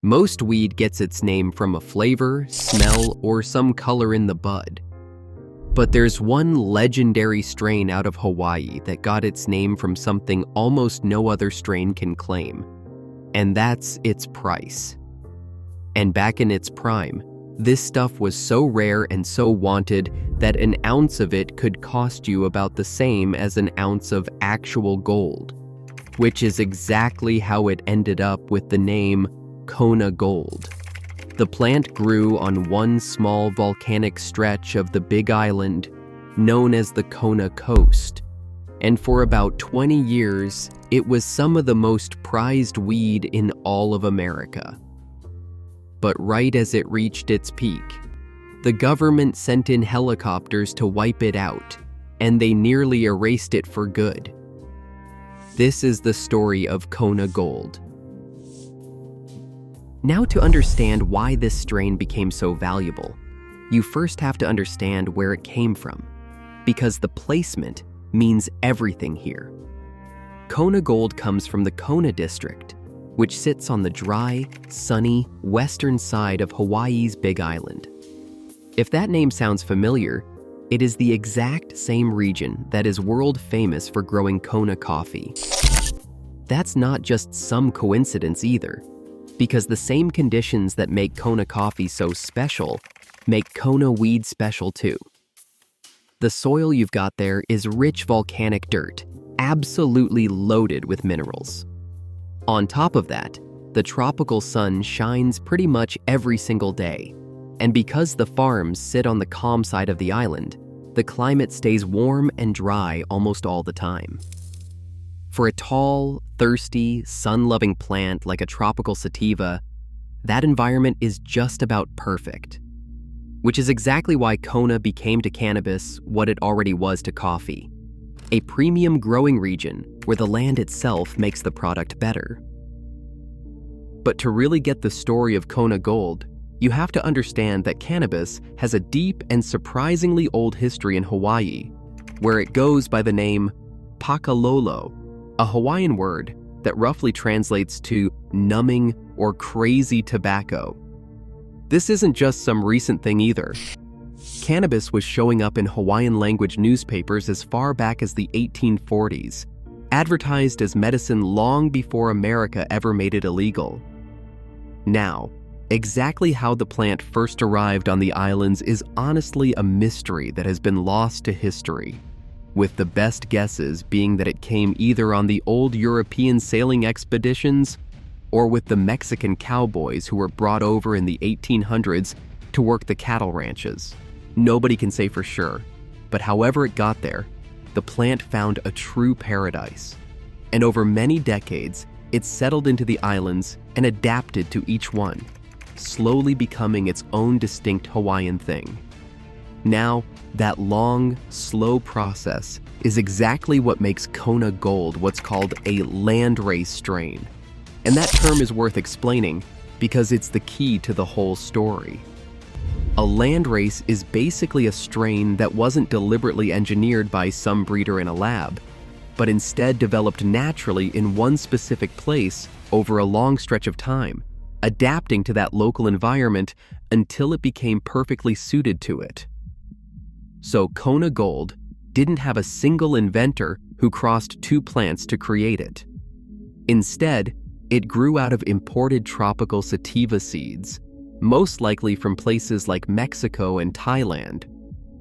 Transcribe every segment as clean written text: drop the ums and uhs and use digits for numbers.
Most weed gets its name from a flavor, smell, or some color in the bud. But there's one legendary strain out of Hawaii that got its name from something almost no other strain can claim, and that's its price. And back in its prime, this stuff was so rare and so wanted that an ounce of it could cost you about the same as an ounce of actual gold, which is exactly how it ended up with the name Kona Gold. The plant grew on one small volcanic stretch of the Big Island known as the Kona Coast, and for about 20 years, it was some of the most prized weed in all of America. But right as it reached its peak, the government sent in helicopters to wipe it out, and they nearly erased it for good. This is the story of Kona Gold. Now, to understand why this strain became so valuable, you first have to understand where it came from, because the placement means everything here. Kona Gold comes from the Kona district, which sits on the dry, sunny, western side of Hawaii's Big Island. If that name sounds familiar, it is the exact same region that is world famous for growing Kona coffee. That's not just some coincidence either, because the same conditions that make Kona coffee so special make Kona weed special too. The soil you've got there is rich volcanic dirt, absolutely loaded with minerals. On top of that, the tropical sun shines pretty much every single day, and because the farms sit on the calm side of the island, the climate stays warm and dry almost all the time. For a tall, thirsty, sun-loving plant like a tropical sativa, that environment is just about perfect. Which is exactly why Kona became to cannabis what it already was to coffee, a premium growing region where the land itself makes the product better. But to really get the story of Kona Gold, you have to understand that cannabis has a deep and surprisingly old history in Hawaii, where it goes by the name pakalolo, a Hawaiian word that roughly translates to numbing or crazy tobacco. This isn't just some recent thing either. Cannabis was showing up in Hawaiian language newspapers as far back as the 1840s, advertised as medicine long before America ever made it illegal. Now, exactly how the plant first arrived on the islands is honestly a mystery that has been lost to history, with the best guesses being that it came either on the old European sailing expeditions or with the Mexican cowboys who were brought over in the 1800s to work the cattle ranches. Nobody can say for sure, but however it got there, the plant found a true paradise. And over many decades, it settled into the islands and adapted to each one, slowly becoming its own distinct Hawaiian thing. Now, that long, slow process is exactly what makes Kona Gold what's called a landrace strain. And that term is worth explaining because it's the key to the whole story. A landrace is basically a strain that wasn't deliberately engineered by some breeder in a lab, but instead developed naturally in one specific place over a long stretch of time, adapting to that local environment until it became perfectly suited to it. So Kona Gold didn't have a single inventor who crossed two plants to create it. Instead, it grew out of imported tropical sativa seeds, most likely from places like Mexico and Thailand,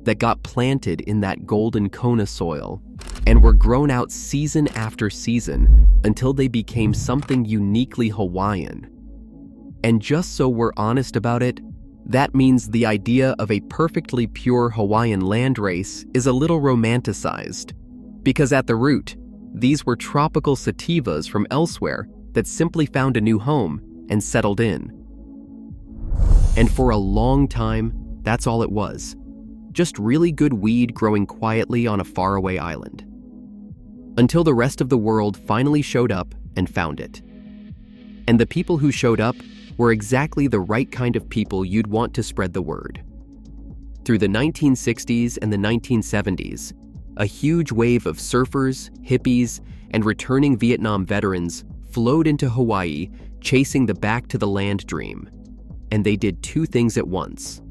that got planted in that golden Kona soil and were grown out season after season until they became something uniquely Hawaiian. And just so we're honest about it, that means the idea of a perfectly pure Hawaiian landrace is a little romanticized, because at the root, these were tropical sativas from elsewhere that simply found a new home and settled in. And for a long time, that's all it was. Just really good weed growing quietly on a faraway island. Until the rest of the world finally showed up and found it. And the people who showed up were exactly the right kind of people you'd want to spread the word. Through the 1960s and the 1970s, a huge wave of surfers, hippies, and returning Vietnam veterans flowed into Hawaii, chasing the back-to-the-land dream. And they did two things at once.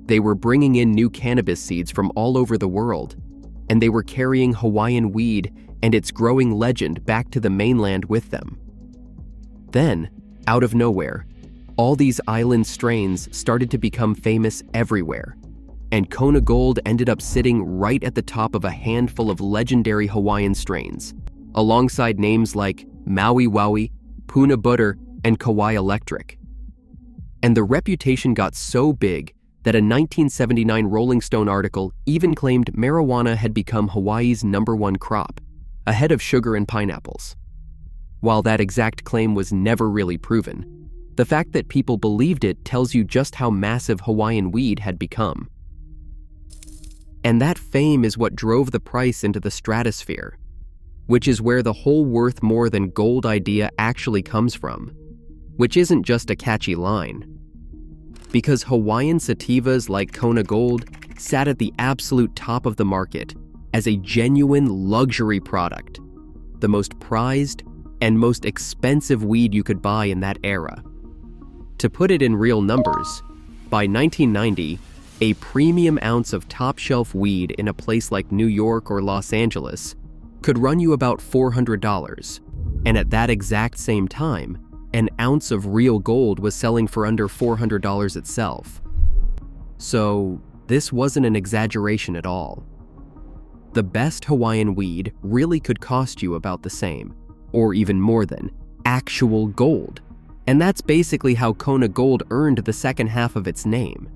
They were bringing in new cannabis seeds from all over the world, and they were carrying Hawaiian weed and its growing legend back to the mainland with them. Then, out of nowhere, all these island strains started to become famous everywhere, and Kona Gold ended up sitting right at the top of a handful of legendary Hawaiian strains, alongside names like Maui Wowie, Puna Butter, and Kauai Electric. And the reputation got so big that a 1979 Rolling Stone article even claimed marijuana had become Hawaii's #1 crop, ahead of sugar and pineapples. While that exact claim was never really proven, the fact that people believed it tells you just how massive Hawaiian weed had become. And that fame is what drove the price into the stratosphere, which is where the whole worth more than gold idea actually comes from, which isn't just a catchy line. Because Hawaiian sativas like Kona Gold sat at the absolute top of the market as a genuine luxury product, the most prized and most expensive weed you could buy in that era. To put it in real numbers, by 1990, a premium ounce of top-shelf weed in a place like New York or Los Angeles could run you about $400, and at that exact same time, an ounce of real gold was selling for under $400 itself. So, this wasn't an exaggeration at all. The best Hawaiian weed really could cost you about the same, or even more than, actual gold. And that's basically how Kona Gold earned the second half of its name.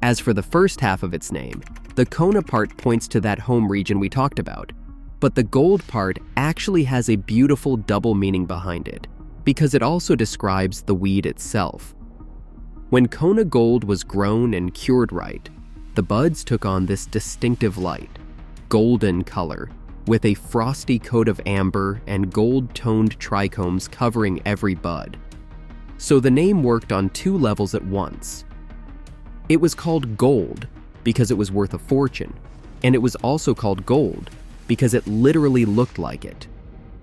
As for the first half of its name, the Kona part points to that home region we talked about, but the gold part actually has a beautiful double meaning behind it, because it also describes the weed itself. When Kona Gold was grown and cured right, the buds took on this distinctive light, golden color, with a frosty coat of amber and gold-toned trichomes covering every bud. So the name worked on two levels at once. It was called gold because it was worth a fortune, and it was also called gold because it literally looked like it,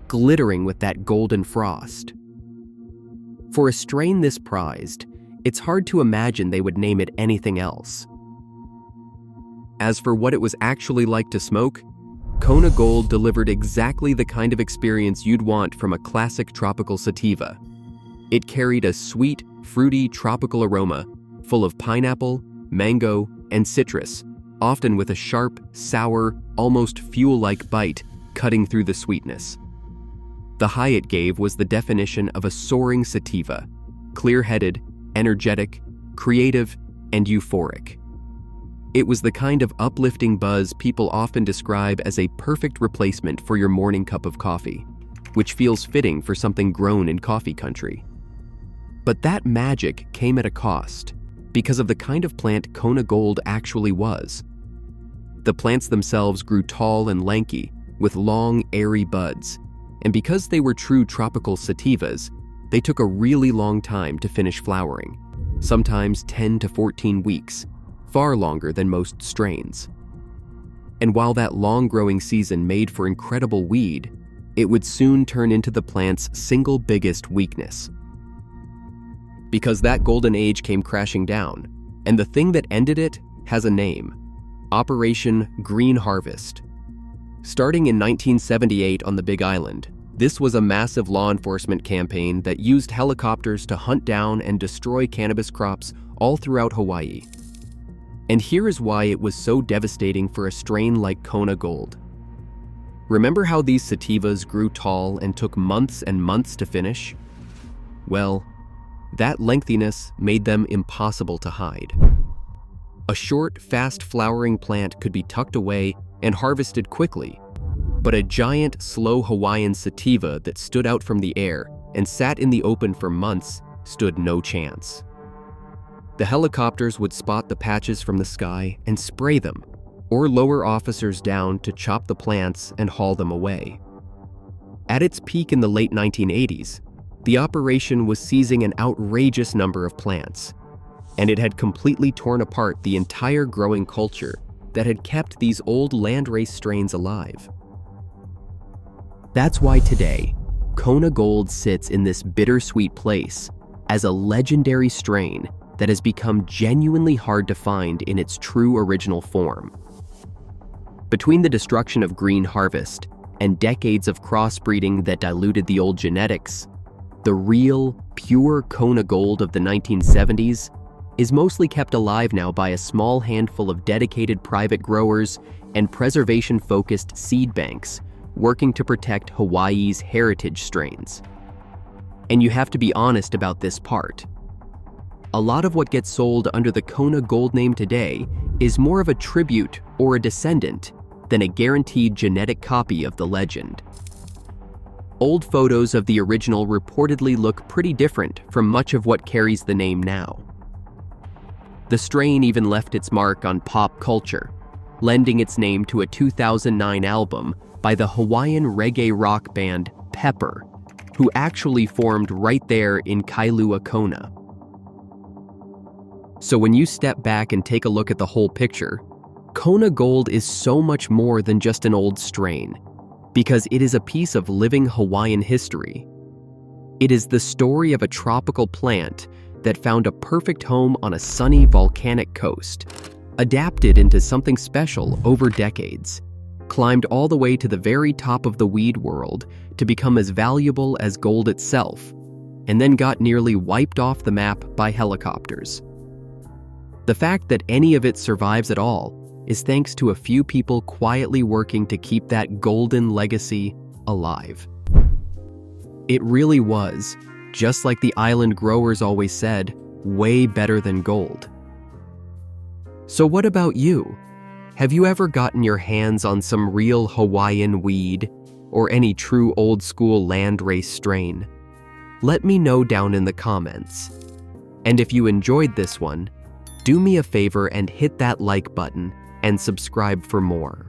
glittering with that golden frost. For a strain this prized, it's hard to imagine they would name it anything else. As for what it was actually like to smoke, Kona Gold delivered exactly the kind of experience you'd want from a classic tropical sativa. It carried a sweet, fruity tropical aroma full of pineapple, mango, and citrus, often with a sharp, sour, almost fuel-like bite cutting through the sweetness. The high it gave was the definition of a soaring sativa, clear-headed, energetic, creative, and euphoric. It was the kind of uplifting buzz people often describe as a perfect replacement for your morning cup of coffee, which feels fitting for something grown in coffee country. But that magic came at a cost, because of the kind of plant Kona Gold actually was. The plants themselves grew tall and lanky, with long, airy buds, and because they were true tropical sativas, they took a really long time to finish flowering, sometimes 10 to 14 weeks, far longer than most strains. And while that long growing season made for incredible weed, it would soon turn into the plant's single biggest weakness. Because that golden age came crashing down, and the thing that ended it has a name: Operation Green Harvest. Starting in 1978 on the Big Island, this was a massive law enforcement campaign that used helicopters to hunt down and destroy cannabis crops all throughout Hawaii. And here is why it was so devastating for a strain like Kona Gold. Remember how these sativas grew tall and took months and months to finish? Well, that lengthiness made them impossible to hide. A short, fast-flowering plant could be tucked away and harvested quickly, but a giant, slow Hawaiian sativa that stood out from the air and sat in the open for months stood no chance. The helicopters would spot the patches from the sky and spray them, or lower officers down to chop the plants and haul them away. At its peak in the late 1980s, the operation was seizing an outrageous number of plants, and it had completely torn apart the entire growing culture that had kept these old landrace strains alive. That's why today, Kona Gold sits in this bittersweet place as a legendary strain that has become genuinely hard to find in its true original form. Between the destruction of Green Harvest and decades of crossbreeding that diluted the old genetics, the real, pure Kona Gold of the 1970s is mostly kept alive now by a small handful of dedicated private growers and preservation-focused seed banks working to protect Hawaii's heritage strains. And you have to be honest about this part. A lot of what gets sold under the Kona Gold name today is more of a tribute or a descendant than a guaranteed genetic copy of the legend. Old photos of the original reportedly look pretty different from much of what carries the name now. The strain even left its mark on pop culture, lending its name to a 2009 album by the Hawaiian reggae rock band Pepper, who actually formed right there in Kailua, Kona. So when you step back and take a look at the whole picture, Kona Gold is so much more than just an old strain, because it is a piece of living Hawaiian history. It is the story of a tropical plant that found a perfect home on a sunny volcanic coast, adapted into something special over decades, climbed all the way to the very top of the weed world to become as valuable as gold itself, and then got nearly wiped off the map by helicopters. The fact that any of it survives at all is thanks to a few people quietly working to keep that golden legacy alive. It really was, just like the island growers always said, way better than gold. So what about you? Have you ever gotten your hands on some real Hawaiian weed or any true old-school landrace strain? Let me know down in the comments. And if you enjoyed this one, do me a favor and hit that like button and subscribe for more.